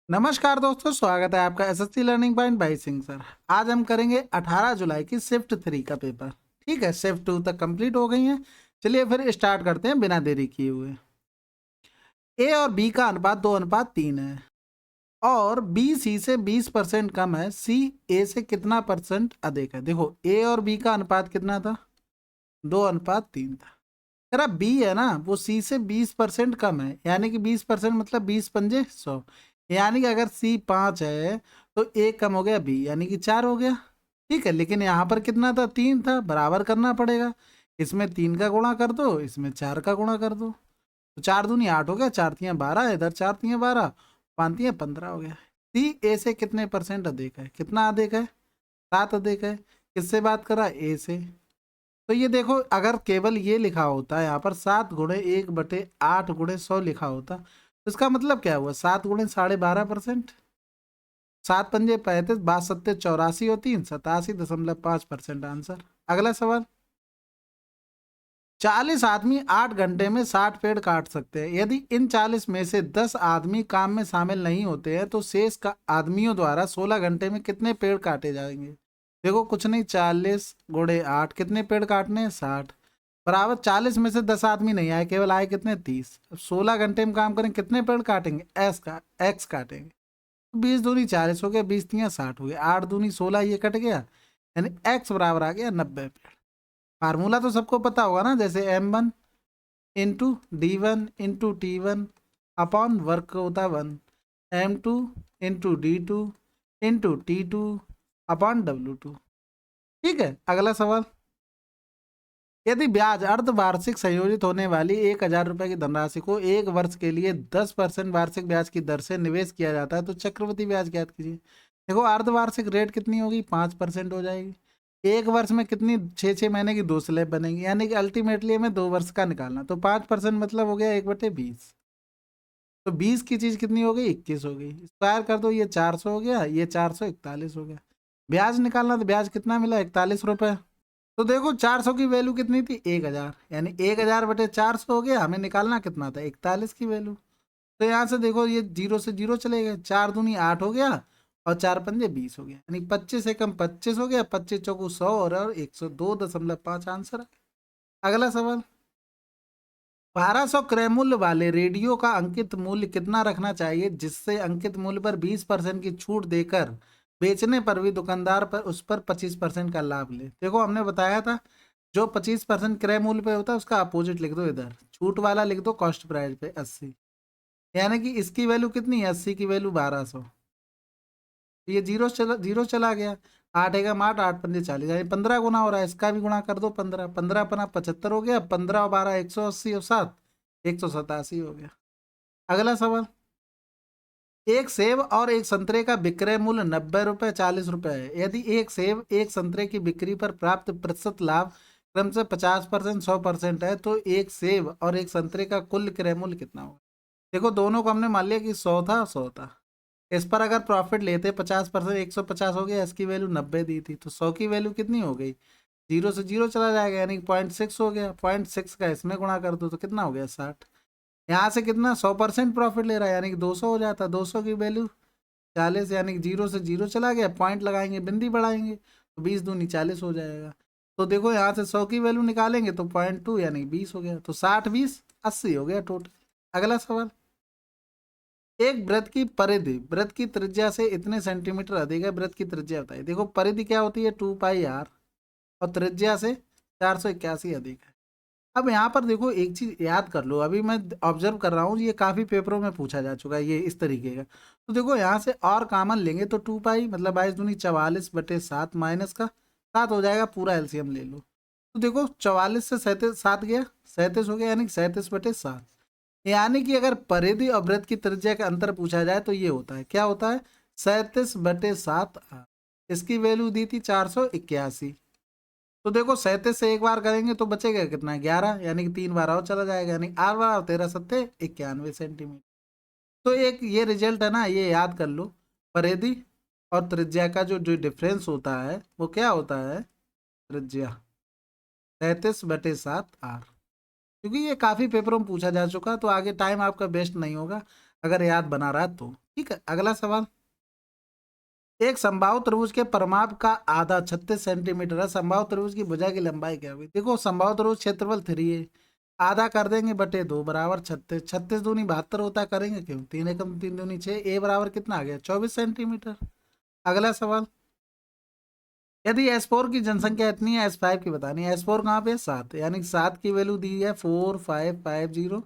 नमस्कार दोस्तों, स्वागत है आपका SSC learning point by Singh sir. आज हम करेंगे 18 जुलाई की शिफ्ट 3 का पेपर। ठीक है, शिफ्ट 2 तक कंप्लीट हो गई है। चलिए फिर स्टार्ट करते हैं बिना देरी किए हुए। ए और बी का अनुपात 2:3 है और बी सी से 20% कम है। सी ए से कितना परसेंट अधिक है? देखो, ए और बी का अनुपात कितना था? 2:3 था। अरे बी है ना, वो सी से 20% कम है, यानी कि 20% मतलब 20×5 = 100। यानी कि अगर सी 5 है तो एक कम हो गया बी, यानी कि 4 हो गया। ठीक है, लेकिन यहाँ पर कितना था? 3 था। बराबर करना पड़ेगा। इसमें 3 का गुणा कर दो, इसमें 4 का गुणा कर दो। तो 4 दूनी 8 हो गया, 4×3 = 12, इधर 4×3 = 12, 5×3 = 15 हो गया। सी ए से कितने परसेंट अधिक है? कितना अधिक है? 7 अधिक है। किससे बात करा? ए से। तो ये देखो, अगर केवल ये लिखा होता है यहाँ पर 7×1/8×100 लिखा होता, तो इसका मतलब क्या हुआ? 7×12.5%। 7×5 = 35, 5×7 = 84 और 3 87.5% आंसर। अगला सवाल। 40 आदमी 8 घंटे में 60 पेड़ काट सकते हैं। यदि इन 40 में से 10 आदमी काम में शामिल नहीं होते हैं तो शेष का आदमियों द्वारा 16 घंटे में कितने पेड़ काटे जाएंगे? देखो, कुछ नहीं, 40×8 कितने पेड़ काटने हैं? 60। बराबर 40 में से 10 आदमी नहीं आए, केवल आए कितने? 30। अब 16 घंटे में काम करें, कितने पेड़ काटेंगे? एक्स काटेंगे। 20×2 = 40 हो गया, 20×3 = 60 हो गया, 8×2 = 16, ये कट गया, यानी एक्स बराबर आ गया 90 पेड़। फार्मूला तो सबको पता होगा ना, जैसे m1 × d1 × t1 upon work होता है 1, m2 × d2 × t2 upon w2। ठीक है, अगला सवाल। यदि ब्याज अर्धवार्षिक संयोजित होने वाली 1,000 रुपए की धनराशि को 1 वर्ष के लिए 10% वार्षिक ब्याज की दर से निवेश किया जाता है तो चक्रवृद्धि ब्याज ज्ञात कीजिए। देखो, अर्धवार्षिक रेट कितनी होगी? 5% हो जाएगी। एक वर्ष में कितनी? 6 6 महीने की 2 स्लैब बनेगी, यानी कि अल्टीमेटली हमें 2 वर्ष का निकालना। तो 5% मतलब हो गया 1/20। तो 20 की चीज कितनी हो गई? 21 हो गई। स्क्वायर कर दो, ये 400 हो गया, ये 441 हो गया। ब्याज निकालना, तो ब्याज कितना मिला? 41 रुपए। तो देखो, 400 की वैल्यू कितनी थी? 1,000, यानी 1,000/400 हो गया। हमें निकालना कितना था? 41 की वैल्यू। तो यहाँ से देखो, ये जीरो से जीरो चले गए, 4×2 = 8 हो गया और 4×5 = 20 हो गया, यानी 25 से कम 25 हो गया, 25×4 = 100 और 102.5 आंसर है। अगला सवाल। 1200 क्रय मूल्य वाले रेडियो का अंकित मूल्य कितना रखना चाहिए जिससे अंकित मूल्य पर 20% की छूट देकर बेचने पर भी दुकानदार पर उस पर 25% का लाभ ले? देखो, हमने बताया था, जो 25% क्रय मूल्य पे होता है उसका अपोजिट लिख दो, इधर छूट वाला लिख दो कॉस्ट प्राइस पे 80। यानी कि इसकी वैल्यू कितनी है? 80 की वैल्यू 1200। ये जीरो चला गया। 8 × 8 = 8×5 = 40, यानी 15 गुना हो रहा है। इसका भी गुणा कर दो 15, 15×5 = 75 हो गया, 15 और 12 180 और 7 187 हो गया। अगला सवाल। एक सेब और एक संतरे का विक्रय मूल्य 90 रुपए 40 रुपए है। यदि एक सेब एक संतरे की बिक्री पर प्राप्त प्रतिशत लाभ क्रमशः 50%, 100% है तो एक सेब और एक संतरे का कुल क्रय मूल्य कितना होगा? देखो, दोनों को हमने मान लिया कि 100 था, 100 था। इस पर अगर प्रॉफिट लेते 50%, 150 हो गया, इसकी वैल्यू 90 दी थी, तो 100 की वैल्यू कितनी हो गई? जीरो से जीरो चला जाएगा, यानी 0.6 हो गया। 0.6 का इसमें गुणा कर दो तो कितना हो गया? 60। यहाँ से कितना? 100% प्रॉफिट ले रहा है, यानी कि 200 हो जाता। 200 की वैल्यू 40, यानी कि जीरो से जीरो चला गया, पॉइंट लगाएंगे, बिंदी बढ़ाएंगे, तो 20×2 = 40 हो जाएगा। तो देखो, यहाँ से 100 की वैल्यू निकालेंगे तो 0.2 यानी 20 हो गया। तो 60 20 80 हो गया टोटल। अगला सवाल। एक वृत्त की परिधि वृत्त की त्रिज्या से इतने सेंटीमीटर अधिक है। वृत्त की त्रिज्या बताइए। देखो, परिधि क्या होती है? 2πr, और त्रिज्या से 481 अधिक है। अब यहाँ पर देखो, एक चीज याद कर लो, अभी मैं ऑब्जर्व कर रहा हूँ, ये काफी पेपरों में पूछा जा चुका है ये इस तरीके का। तो देखो, यहाँ से और कॉमन लेंगे तो 2π मतलब 22×44 माइनस का 7 हो जाएगा, पूरा एलसीएम ले लो। तो देखो, 44 से 37 7 गया, 37 हो गया, यानी 37/7। यानी कि अगर परिधि और वृत्त की त्रिज्या का अंतर पूछा जाए तो ये होता है, क्या होता है? 37/7। इसकी वैल्यू दी थी 481। तो देखो, 37 से एक बार करेंगे तो बचेगा कितना? 11, यानी कि 3 बार और चला जाएगा, यानी 8 बार 13×7 = 91 सेंटीमीटर। तो एक ये रिजल्ट है ना, ये याद कर लो। परिधि और त्रिज्या का जो जो डिफरेंस होता है वो क्या होता है? त्रिज्या 37/7 r। क्योंकि ये काफी पेपरों में पूछा जा चुका है, तो आगे टाइम आपका वेस्ट नहीं होगा। अगर याद बना रहा है तो। ठीक है, अगला सवाल। एक समबाहु त्रिभुज के परिमाप का आधा 36 सेंटीमीटर है। समबाहु त्रिभुज की भुजा की लंबाई क्या होगी? देखो समबाहु त्रिभुज क्षेत्रफल 3 है, आधा कर देंगे बटे 2 बराबर 36। 36 दूनी 72 होता है, करेंगे क्यों? 3 एकम 3 दूनी 6, ए बराबर कितना आ गया? 24 सेंटीमीटर। अगला सवाल। यदि S4 की जनसंख्या इतनी है, S5 की बतानी है। S4 कहाँ पे है? 7, यानी 7 की वैल्यू दी है 4550।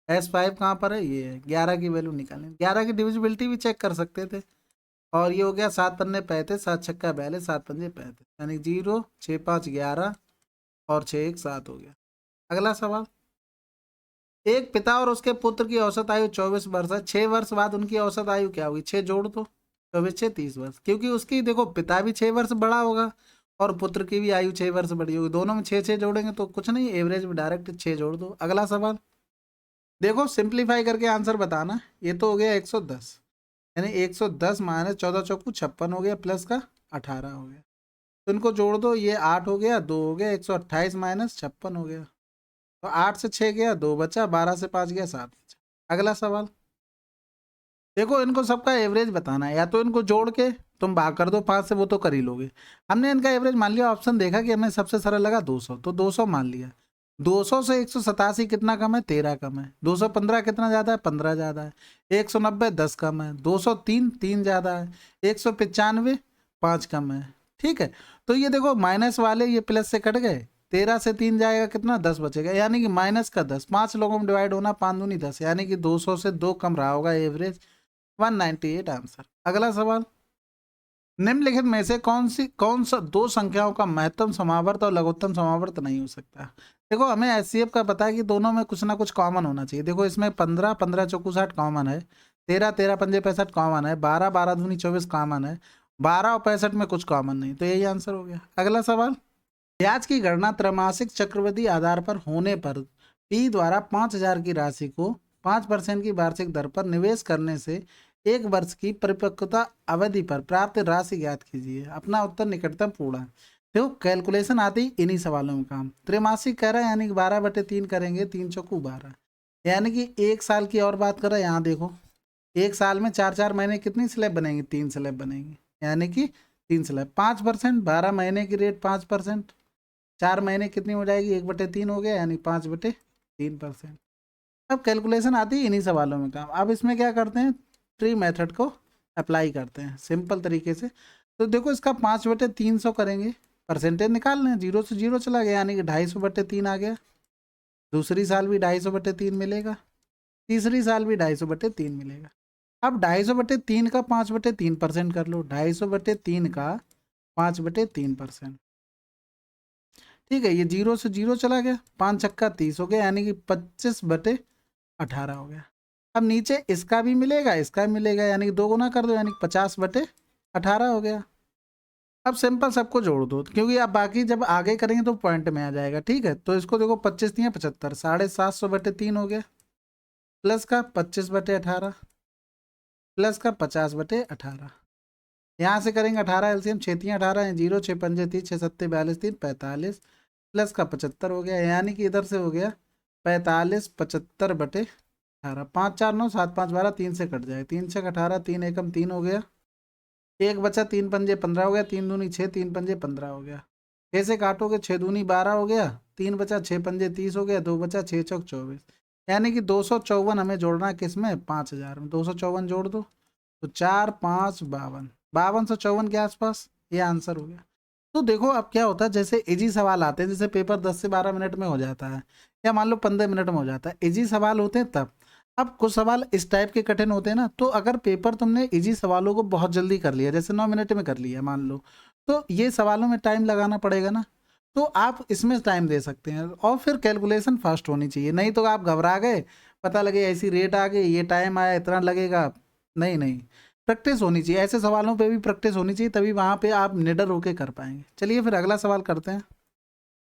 S5 कहाँ पर है? ये है। 11 की वैल्यू निकालें। 11 की डिविजिबिलिटी भी चेक कर सकते थे। और ये हो गया 7 पन्ने 35, 7 छक्का 42, 7 पंजे 35, यानी 0 6 5 11 और 6 1 7 हो गया। अगला सवाल। एक पिता और उसके पुत्र की औसत आयु 24 वर्ष है। 6 वर्ष बाद उनकी औसत आयु क्या होगी? 6 जोड़ दो, 24 6 30 वर्ष। क्योंकि उसकी देखो पिता भी 6 वर्ष बड़ा होगा और पुत्र की भी आयु 6 वर्ष बड़ी होगी, दोनों में 6 6 जोड़ेंगे तो कुछ नहीं, एवरेज में डायरेक्ट 6 जोड़ दो। अगला सवाल। देखो सिंप्लीफाई करके आंसर बताना। ये तो हो गया 110, यानी 110 माइनस 14 चौकू 56 हो गया, प्लस का 18 हो गया। तो इनको जोड़ दो, ये 8 हो गया, 2 हो गया, 128 माइनस 56 हो गया। तो 8 से 6 गया, 2 बचा, 12 से 5 गया, 7 बचा। अगला सवाल। देखो इनको सबका एवरेज बताना है, या तो इनको जोड़ के तुम भाग कर दो 5 से, वो तो कर ही लोगे। हमने इनका एवरेज मान लिया, ऑप्शन देखा कि हमें सबसे सरल लगा 200, तो 200 मान लिया। 200 से 187 कितना कम है? 13 कम है। 215 कितना ज़्यादा है? 15 ज़्यादा है। 190 10 कम है। 203 3 ज़्यादा है। 195 5 कम है। ठीक है, तो ये देखो माइनस वाले ये प्लस से कट गए, 13 से 3 जाएगा कितना? 10 बचेगा, यानी कि माइनस का 10। 5 लोगों में डिवाइड होना, 5 दूनी 10, यानी कि 200 से 2 कम रहा होगा एवरेज। 198 आंसर। अगला सवाल। निम्नलिखित में से कौन सा दो संख्याओं का महत्तम समावर्त और लघुत्तम समावर्त नहीं हो सकता? देखो हमें एचसीएफ का पता है कि दोनों में कुछ ना कुछ कॉमन होना चाहिए। देखो इसमें 15 15 चौकू 60 कॉमन है, 13 13 पंजे 65 कॉमन है, 12 12 दूनी 24 कॉमन है, 12 और 65 में कुछ कॉमन नहीं, तो यही आंसर हो गया। अगला सवाल। ब्याज की गणना त्रैमासिक चक्रवृद्धि आधार पर होने पर पी द्वारा 5000 की राशि को 5% की वार्षिक दर पर निवेश करने से एक वर्ष की परिपक्वता अवधि पर प्राप्त राशि ज्ञात कीजिए। अपना उत्तर निकटतम पूर्ण है। देखो कैलकुलेशन आती इन्हीं सवालों में काम। त्रैमासिक कह रहा है, यानी कि 12/3 करेंगे, 3 चौकू 12, यानी कि एक साल की और बात कर रहा है। यहाँ देखो एक साल में 4 4 महीने कितनी स्लैब बनेंगी? 3 स्लैब बनेंगी, यानी कि 3 स्लैब। 5%, 12 महीने की रेट 5%, 4 महीने कितनी हो जाएगी? 1/3 हो गया, यानी 5/3%। अब कैलकुलेशन आती है इन्हीं सवालों में काम। अब इसमें क्या करते हैं? ट्री मेथड को अप्लाई करते हैं सिंपल तरीके से। तो देखो इसका 5/300 करेंगे, परसेंटेज निकाल लें, 0 से 0 चला गया, यानी कि 250/3 आ गया। दूसरी साल भी 250/3 मिलेगा, तीसरी साल भी 250/3 मिलेगा। अब 250/3 का 5/3% कर लो, 250/3 का 5/3%। ठीक है, ये 0 से 0 चला गया, 5 छक्का 30 हो गया, यानी कि 25/18 हो गया। अब नीचे इसका भी मिलेगा, इसका भी मिलेगा, यानी कि 2 गुना कर दो, यानी कि 50/18 हो गया। अब सिंपल सबको जोड़ दो, क्योंकि अब बाकी जब आगे करेंगे तो पॉइंट में आ जाएगा। ठीक है, तो इसको देखो 25 दिए 75, 750/3 हो गया, प्लस का 25/18, प्लस का 50/18। यहाँ से करेंगे 18 एलसीएम, 6 18, 0 6 पंजे 30, 6 7 42 3 45, प्लस का 75 हो गया, यानी कि इधर से हो गया 45 75/18। 5 4 9 7 5 12, 3 से कट जाए, 3 6 18, 3 एकम 3 हो गया, एक बचा, 3 पंजे 15 हो गया, 3 दूनी 6, 3 पंजे 15 हो गया। 6 से काटोगे 6 दूनी 12 हो गया, 3 बचा, 6 पंजे 30 हो गया, 2 बचा, 6 चौक 24, यानी कि 254 हमें जोड़ना है किस में? 5000 में। 254 जोड़ दो, तो 4 5 52, 5254 के आसपास ये आंसर हो गया। तो देखो अब क्या होता है, जैसे इजी सवाल आते हैं, जैसे पेपर 10 से 12 मिनट में हो जाता है, या मान लो 15 मिनट में हो जाता है, इजी सवाल होते हैं तब। अब कुछ सवाल इस टाइप के कठिन होते हैं ना, तो अगर पेपर तुमने इजी सवालों को बहुत जल्दी कर लिया, जैसे 9 मिनट में कर लिया मान लो, तो ये सवालों में टाइम लगाना पड़ेगा ना, तो आप इसमें टाइम दे सकते हैं। और फिर कैलकुलेशन फास्ट होनी चाहिए, नहीं तो आप घबरा गए, पता लगे ऐसी रेट आ गई, ये टाइम आया, इतना लगेगा। नहीं नहीं, प्रैक्टिस होनी चाहिए, ऐसे सवालों पे भी प्रैक्टिस होनी चाहिए, तभी वहाँ पे आप निडर होके कर पाएंगे। चलिए फिर अगला सवाल करते हैं।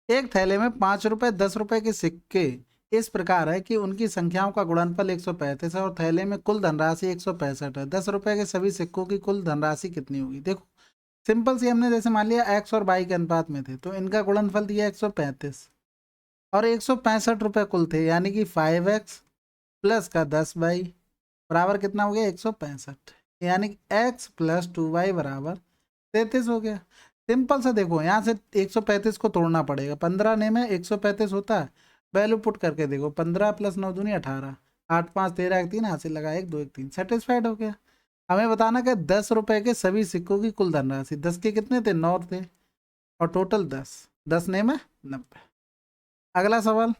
एक थैले में 5 रुपए 10 रुपए के सिक्के इस प्रकार है कि उनकी संख्याओं का गुणनफल 135 है और थैले में कुल धनराशि 165 है। 10 रुपए के सभी सिक्कों की कुल धनराशि कितनी होगी? देखो सिंपल सी, हमने जैसे मान लिया एक्स और वाई के अनुपात में थे, तो इनका गुणनफल दिया 135 और 165 रुपए कुल थे, यानी कि 5x प्लस का 10y बराबर कितना हो गया 165, यानी x प्लस 2y बराबर 33 हो गया। सिंपल सा देखो, यहाँ से 135 को तोड़ना पड़ेगा, 15 ने में 135 होता है, वैल्यू पुट करके देखो, 15 प्लस 9 दूनी 18, 8 5 13 1 3, हासिल लगा 1 2 1 3, सेटिस्फाइड हो गया। हमें बताना कि 10 रुपए के सभी सिक्कों की कुल धनराशि, 10 के कितने थे 9 थे, और टोटल 10, 10 ने में 90। अगला सवाल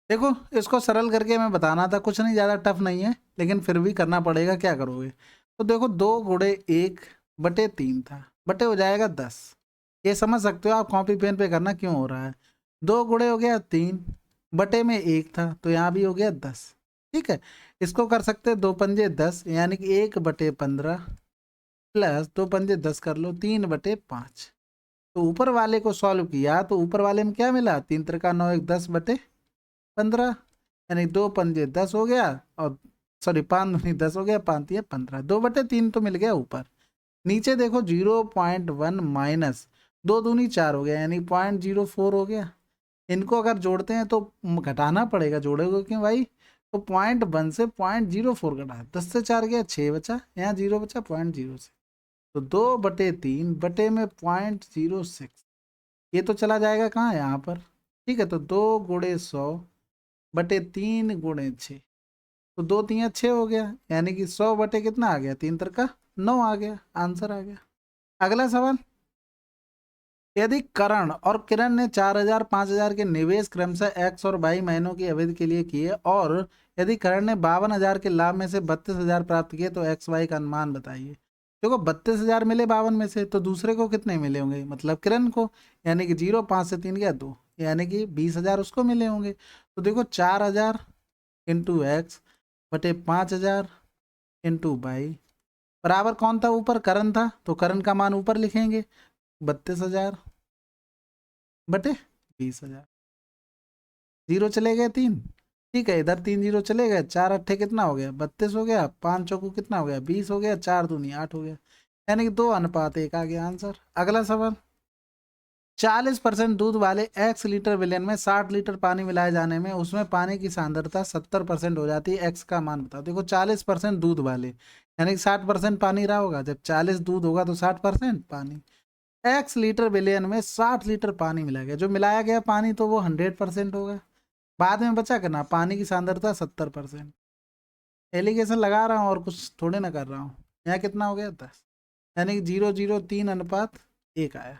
देखो, इसको सरल करके मैं बताना था, कुछ नहीं ज़्यादा टफ नहीं है, लेकिन फिर भी करना पड़ेगा, क्या करोगे। तो देखो 2 × 1/3 था, बटे हो जाएगा 10। ये समझ सकते हो आप, कॉपी पेन पे करना क्यों हो रहा है। 2 गुणे हो गया 3, बटे में 1 था तो यहाँ भी हो गया 10। ठीक है, इसको कर सकते हैं 2 × 5 = 10, यानी कि 1/15 प्लस 2 × 5 = 10 कर लो, 3/5। तो ऊपर वाले को सॉल्व किया तो ऊपर वाले में क्या मिला, 3 × 9 = 10/15, यानी 2 × 5 = 10 हो गया, और सॉरी 5 × 10 हो गया, 5 × 3 = 15, 2/3 तो मिल गया ऊपर। नीचे देखो 0.1 माइनस 2 दूनी 4 हो गया, यानी 0.04 हो गया। इनको अगर जोड़ते हैं तो घटाना पड़ेगा, जोड़ोगे क्यों भाई, तो 0.1 से 0.04 घटा, 10 से 4 गया 6 बचा, यहाँ 0 बचा 0.0 से, तो 2/3 बटे में 0.06, ये तो चला जाएगा कहाँ, यहाँ पर। ठीक है, तो 2 × 100/3 × 6, तो 2 3 6 हो गया, यानी कि 100 बटे कितना आ गया, 3 3 9 आ गया, आंसर आ गया। अगला सवाल, यदि करण और किरण ने 4,000 5,000 के निवेश क्रमशः x और y महीनों की अवधि के लिए किए, और यदि करण ने 52,000 के लाभ में से 32,000 प्राप्त किए, तो x y का अनुमान बताइए। देखो 32,000 मिले 52 में से, तो दूसरे को कितने मिले होंगे, मतलब किरण को, यानी कि 0 5 से 3 गया 2, यानी कि 20,000 उसको मिले होंगे। तो देखो 4,000 इंटू एक्स बटे 5,000 इंटू वाई बराबर कौन था, ऊपर करण था, तो करण का मान ऊपर लिखेंगे, 32,000 बटे 20,000, जीरो चले गए 3। ठीक है, इधर 3 जीरो चले गए, 4 अट्ठे कितना हो गया 32 हो गया, 5 चौकू कितना हो गया 20 हो गया, 4 दूनी 8 हो गया, यानी कि 2:1 आ गया आंसर। अगला सवाल, 40% दूध वाले x लीटर विलेन में 60 लीटर पानी मिलाए जाने में उसमें पानी की सांद्रता 70% हो जाती है, x का मान बताओ। देखो 40% दूध वाले, यानी कि 60% पानी रहा होगा, जब 40 दूध होगा तो 60% पानी, x लीटर विलियन में 60 लीटर पानी मिलाया गया, जो मिलाया गया पानी तो वो 100% होगा, बाद में बचा करना पानी की सांद्रता 70%। एलिगेशन लगा रहा हूँ और कुछ थोड़े ना कर रहा हूँ। यहाँ कितना हो गया 10, यानी कि 0.003:1 आया।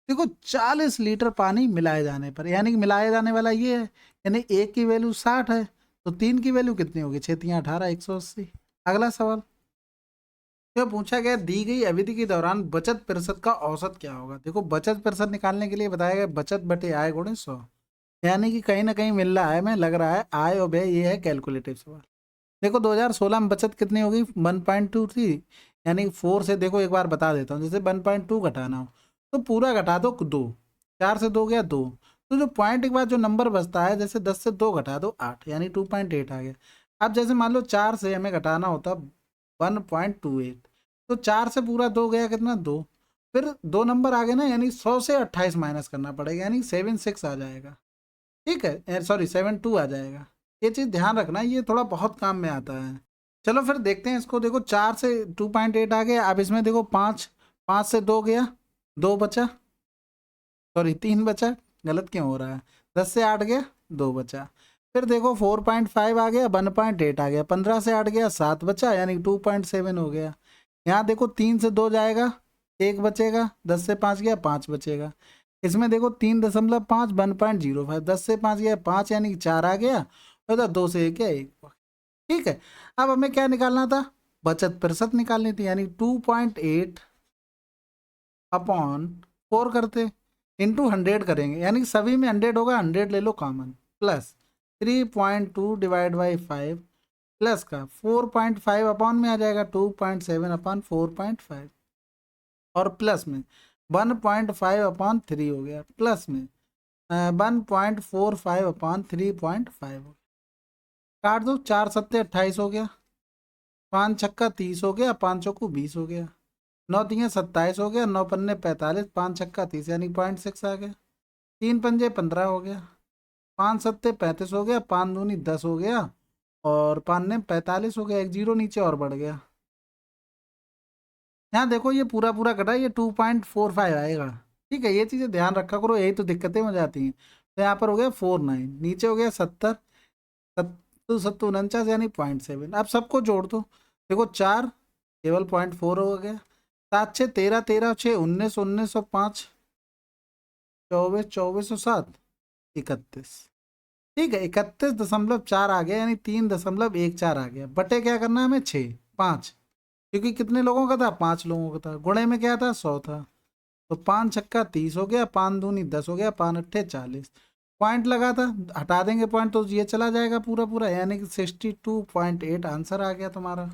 देखो 40 लीटर पानी मिलाए जाने पर, यानी कि मिलाए जाने वाला ये है, यानी एक की वैल्यू 60 है, तो 3 की वैल्यू कितनी होगी, 6 × 18 180। अगला सवाल, तो पूछा गया दी गई अवधि के दौरान बचत प्रतिशत का औसत क्या होगा। देखो बचत प्रतिशत निकालने के लिए बताया गया बचत बटे आय गुणे 100, यानी कि कहीं ना कहीं मिल रहा है, मैं लग रहा है आय और व्यय, ये है कैलकुलेटिव सवाल। देखो 2016 में बचत कितनी होगी 1.23, यानी 4 से देखो एक बार बता देता हूँ, जैसे 1.2 घटाना हो तो पूरा घटा दो 2, 4 से 2 गया 2, तो जो पॉइंट के बाद जो नंबर बचता है, जैसे 10 से 2 घटा दो 8, यानी 2.8 आ गया। अब जैसे मान लो 4 से हमें घटाना होता 1.28, तो 4 से पूरा 2 गया कितना 2, फिर 2 नंबर आ गए ना, यानी 100 से 28 माइनस करना पड़ेगा, यानी 76 आ जाएगा। ठीक है, सॉरी 72 आ जाएगा। ये चीज़ ध्यान रखना, ये थोड़ा बहुत काम में आता है। चलो फिर देखते हैं इसको, देखो 4 से 2.8 आ गया, अब इसमें देखो 5, 5 से 2 गया 2 बचा, सॉरी 3 बचा, गलत क्यों हो रहा है, 10 से 8 गया 2 बचा, फिर देखो 4.5 आ गया 1.8 आ गया, 15 से 8 गया 7 बचा, यानी 2.7 हो गया। यहाँ देखो 3 से 2 जाएगा 1 बचेगा, 10 से 5 गया 5 बचेगा, इसमें देखो 3.5 1.05, 10 से 5 गया 5, यानी कि 4 आ गया, और 2 से 1 गया 1। ठीक है, अब हमें क्या निकालना था, बचत प्रतिशत निकालनी थी, यानी 2.8/4 करते इंटू 100 करेंगे, यानी सभी में 100 होगा, 100 ले लो common, plus 3.2 divide by 5 plus का 4.5 अपॉन में आ जाएगा 2.7/4.5, और प्लस में 1.5/3 हो गया, प्लस में 1.45/3.5 हो गया, काट दो 4 सत्ते 28 हो गया, 5 छक्का 30 हो गया, 5 चौकू 20 हो गया, 9 तिया 27 हो गया, 9 पन्ने 45, 5 छक्का 30, यानी 0.6 आ गया, 3 पंजे 15 हो गया, 5 सत्ते 35 हो गया, 5 दूनी 10 हो गया, और 5 ने 45 हो गया, एक जीरो नीचे और बढ़ गया। यहाँ देखो ये पूरा पूरा कटा, ये 2.45 आएगा। ठीक है, ये चीज़ें ध्यान रखा करो, यही तो दिक्कतें हो जाती हैं। तो यहाँ पर हो गया 49, नीचे हो गया 70, सत्तू सत्तू 49 यानी 0.7। अब सबको जोड़ दो, देखो 4 केवल 0.4 हो गया, 7 6 13, 13 6 19, 19 और 5 24, 24 और 7 31। ठीक है, 31.4 आ गया, यानी 3.14 आ गया। बटे क्या करना है हमें, 6 5, क्योंकि कितने लोगों का था, 5 लोगों का था। गुणे में क्या था, 100 था। तो 5 छक्का 30 हो गया, 5 दूनी 10 हो गया, 5 अट्ठे 40। पॉइंट लगा था, हटा देंगे पॉइंट तो ये चला जाएगा पूरा पूरा, यानी कि 62.8 आंसर आ गया तुम्हारा।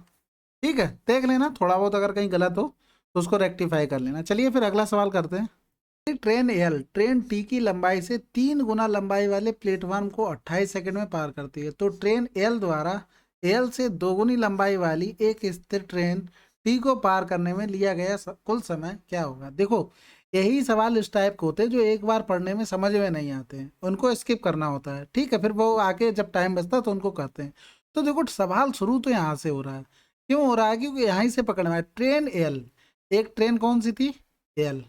ठीक है, देख लेना थोड़ा बहुत अगर कहीं गलत हो तो उसको रेक्टिफाई कर लेना। चलिए फिर अगला सवाल करते हैं। ट्रेन टी की लंबाई से 3 गुना लंबाई वाले प्लेटफॉर्म को 28 सेकंड में पार करती है। तो ट्रेन एल द्वारा एल से 2 गुनी लंबाई वाली एक स्थिर ट्रेन टी को पार करने में लिया गया कुल समय क्या होगा। देखो, यही सवाल इस टाइप के होते हैं जो एक बार पढ़ने में समझ में नहीं आते हैं, उनको स्किप करना होता है। ठीक है, फिर वो आके जब टाइम बचता है तो उनको कहते हैं। तो देखो, सवाल शुरू तो यहाँ से हो रहा है। क्यों हो रहा है, क्योंकि यहीं से पकड़ना है। ट्रेन एल, एक ट्रेन कौन सी थी, एल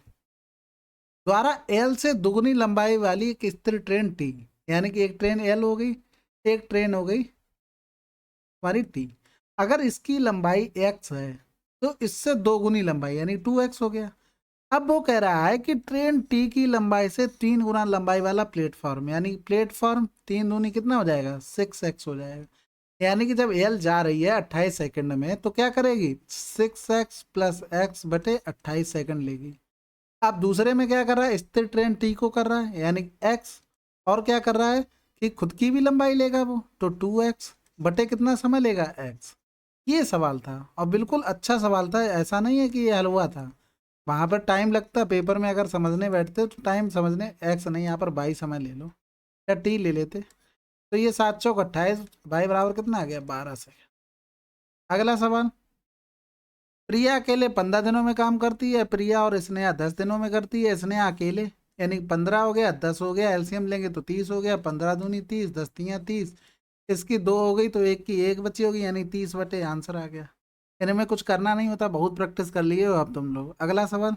द्वारा एल से दुगनी लंबाई वाली एक स्थिर ट्रेन टी, यानी कि एक ट्रेन एल हो गई, एक ट्रेन हो गई हमारी टी। अगर इसकी लंबाई एक्स है तो इससे 2 गुनी लंबाई यानी 2x हो गया। अब वो कह रहा है कि ट्रेन टी की लंबाई से 3 गुना लंबाई वाला प्लेटफॉर्म, यानी प्लेटफॉर्म 3 दूनी कितना हो जाएगा, 6x हो जाएगा। यानी कि जब एल जा रही है 28 सेकंड में तो क्या करेगी, 6x प्लस एक्स बटे 28 सेकंड लेगी। अब दूसरे में क्या कर रहा है, स्थिर ट्रेन टी को कर रहा है यानी एक्स, और क्या कर रहा है कि खुद की भी लंबाई लेगा वो, तो 2x बटे कितना समय लेगा, एक्स। ये सवाल था और बिल्कुल अच्छा सवाल था, ऐसा नहीं है कि ये हलवा था। वहां पर टाइम लगता, पेपर में अगर समझने बैठते तो टाइम समझने, एक्स नहीं, यहाँ पर बाई समय ले लो या टी ले लेते। तो ये 7 चौक 28, बाई बराबर कितना आ गया, 12 से। अगला सवाल, प्रिया अकेले 15 दिनों में काम करती है, प्रिया और स्नेहा 10 दिनों में करती है। स्नेहा अकेले, यानी 15 हो गया, 10 हो गया, एलसीएम लेंगे तो 30 हो गया, 15 दूनी 30, 10 तियाँ 30, इसकी 2 हो गई तो एक की 1 बची होगी, यानी 30 बटे आंसर आ गया। इनमें कुछ करना नहीं होता, बहुत प्रैक्टिस कर लिए हो अब तुम लोग। अगला सवाल,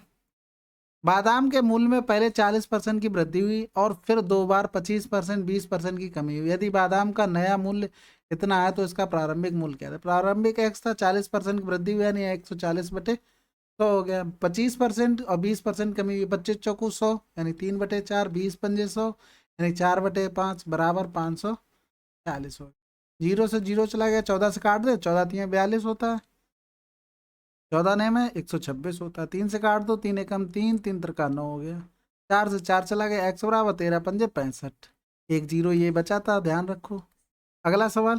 बादाम के मूल्य में पहले 40% की वृद्धि हुई और फिर 2 बार 25%, 20% की कमी हुई। यदि बादाम का नया मूल्य इतना है तो इसका प्रारंभिक मूल्य क्या था। प्रारंभिक एक्स था, 40% की वृद्धि हुई यानी 140 बटे 100 हो गया। 25% और 20% कमी हुई, 25 चौकू 100 यानी 3/4, 20 पंजे 100 यानी 4/5 बराबर 540 हो गया। जीरो से जीरो चला गया, 14 से काट दे, 14 तियाँ 42 होता है, 14 नए में 126 होता है। 3 से काट दो, 3 एकम 3, 3 तिरका 9 हो गया। 4 से 4 चला गया, एक्स बराबर 13 पंजे 65, एक जीरो ये बचा था, ध्यान रखो। अगला सवाल,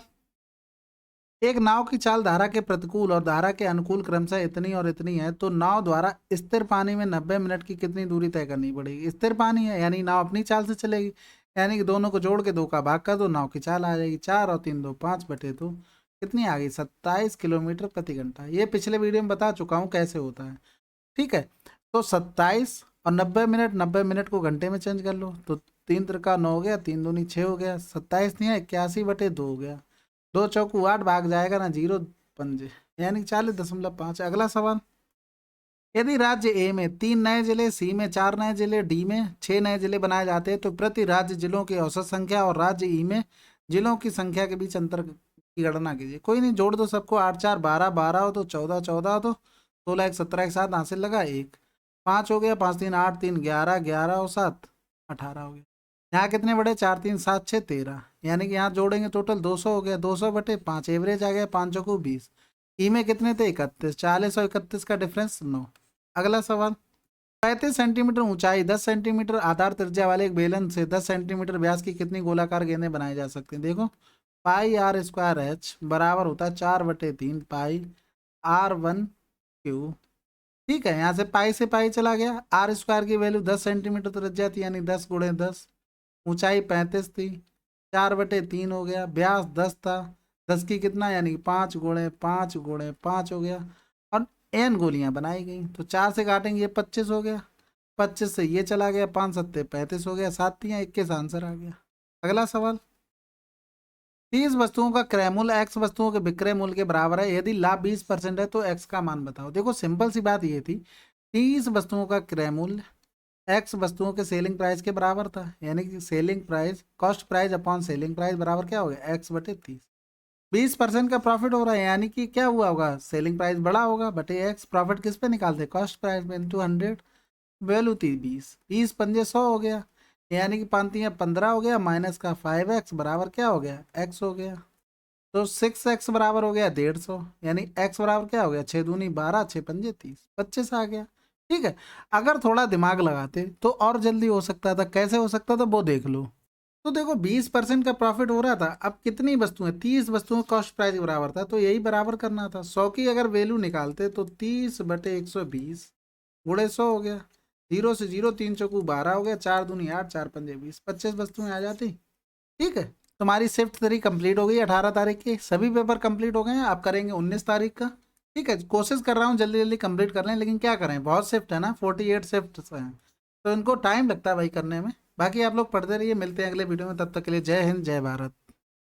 एक नाव की चाल धारा के प्रतिकूल और धारा के अनुकूल क्रमशः इतनी और इतनी है, तो नाव द्वारा स्थिर पानी में 90 मिनट की कितनी दूरी तय करनी पड़ेगी। स्थिर पानी है यानी नाव अपनी चाल से चलेगी, यानी कि दोनों को जोड़ के 2 का भाग कर दो, नाव की चाल आ जाएगी। 4 और 3 2 5 बटे 2 कितनी आ गई, 27 किलोमीटर प्रति घंटा। ये पिछले वीडियो में बता चुका हूँ कैसे होता है। ठीक है, तो 27 और 90 मिनट, 90 मिनट को घंटे में चेंज कर लो, तो 3 तिरका 9 हो गया, 3 दूनी 6 हो गया, 27 नहीं है 81 बटे 2 हो गया। 2 चौकू 8 भाग जाएगा ना, जीरो पंजे यानी 40.5। अगला सवाल, यदि राज्य ए में 3 नए जिले, सी में 4 नए जिले, डी में 6 नए जिले बनाए जाते हैं तो प्रति राज्य जिलों की औसत संख्या और राज्य ई में जिलों की संख्या के बीच अंतर की गणना कीजिए। कोई नहीं, जोड़ दो सबको, 8 4 12, 12 हो तो 14, 14 हो तो 16, 1 17 के साथ हासिल लगा, 1 5 हो गया, 5 3 8, 3 11, 11 और 7 18 हो गया। यहाँ कितने बड़े, 4 3 7 6 13, यानी कि यहाँ जोड़ेंगे टोटल 200 हो गया। 200 बटे 5 एवरेज आ गया, 5 चौको 20। ई में कितने थे, 31, 40 और 31 का डिफरेंस 9। अगला सवाल, 35 सेंटीमीटर ऊंचाई, 10 सेंटीमीटर आधार त्रिज्या वाले एक बेलन से 10 सेंटीमीटर व्यास की कितनी गोलाकार गेंदें बनाई जा सकती हैं। देखो, पाई आर स्क्वायर एच बराबर होता है 4/3 पाई R1 क्यू। ठीक है, यहाँ से पाई से पाई चला गया। आर स्क्वायर की वैल्यू 10 सेंटीमीटर त्रिज्या थी, यानी 10 × 10, ऊंचाई 35 थी, 4/3 हो गया। व्यास 10 था, 10 की कितना यानी 5 × 5 × 5 हो गया। और एन गोलियां बनाई गई, तो 4 से काटेंगे ये 25 हो गया, 25 से ये चला गया, 5 7 35 हो गया, 7 3 21 आंसर आ गया। अगला सवाल, 30 वस्तुओं का क्रय मूल्य एक्स वस्तुओं के विक्रय मूल्य के बराबर है, यदि लाभ 20% है तो एक्स का मान बताओ। देखो सिंपल सी बात ये थी, 30 वस्तुओं का क्रय मूल्य एक्स वस्तुओं के सेलिंग प्राइस के बराबर था, यानी कि selling price cost price upon selling price बराबर क्या हो गया, एक्स बटे 30। 20% का प्रॉफिट हो रहा है, यानी कि क्या हुआ होगा, सेलिंग प्राइस बड़ा होगा बटे एक्स। प्रॉफिट किस पे निकालते, कॉस्ट प्राइस में, इंटू 100, वैल्यू थी 20, 20 पंजे 100 हो गया, यानी कि 5×3 = 15 हो गया, माइनस का 5x बराबर क्या हो गया, x हो गया। तो 6x बराबर हो गया 150, यानी x बराबर क्या हो गया, 6×2 = 12, 6×5 = 30, 25 आ गया। ठीक है, अगर थोड़ा दिमाग लगाते तो और जल्दी हो सकता था। कैसे हो सकता था वो देख लो। तो देखो 20% का प्रॉफिट हो रहा था, अब कितनी वस्तुएं, 30 वस्तुओं कॉस्ट प्राइस के बराबर था, तो यही बराबर करना था। 100 की अगर वैल्यू निकालते तो 30/120 गुणे 100 हो गया, 0 से 0, 3×4 = 12 हो गया, 4×2 = 8, 4×5 = 20, 25 वस्तुएं आ जाती। ठीक है, तुम्हारी शिफ्ट 3 कंप्लीट हो गई 18 तारीख की, सभी पेपर कंप्लीट हो गए हैं, आप करेंगे 19 तारीख का। ठीक है, कोशिश कर रहा हूँ जल्दी जल्दी कंप्लीट कर लें, लेकिन क्या करें, बहुत शिफ्ट है ना, 48 शिफ्ट हैं, तो इनको टाइम लगता है भाई करने में। बाकी आप लोग पढ़ते रहिए, मिलते हैं अगले वीडियो में, तब तक के लिए जय हिंद जय भारत।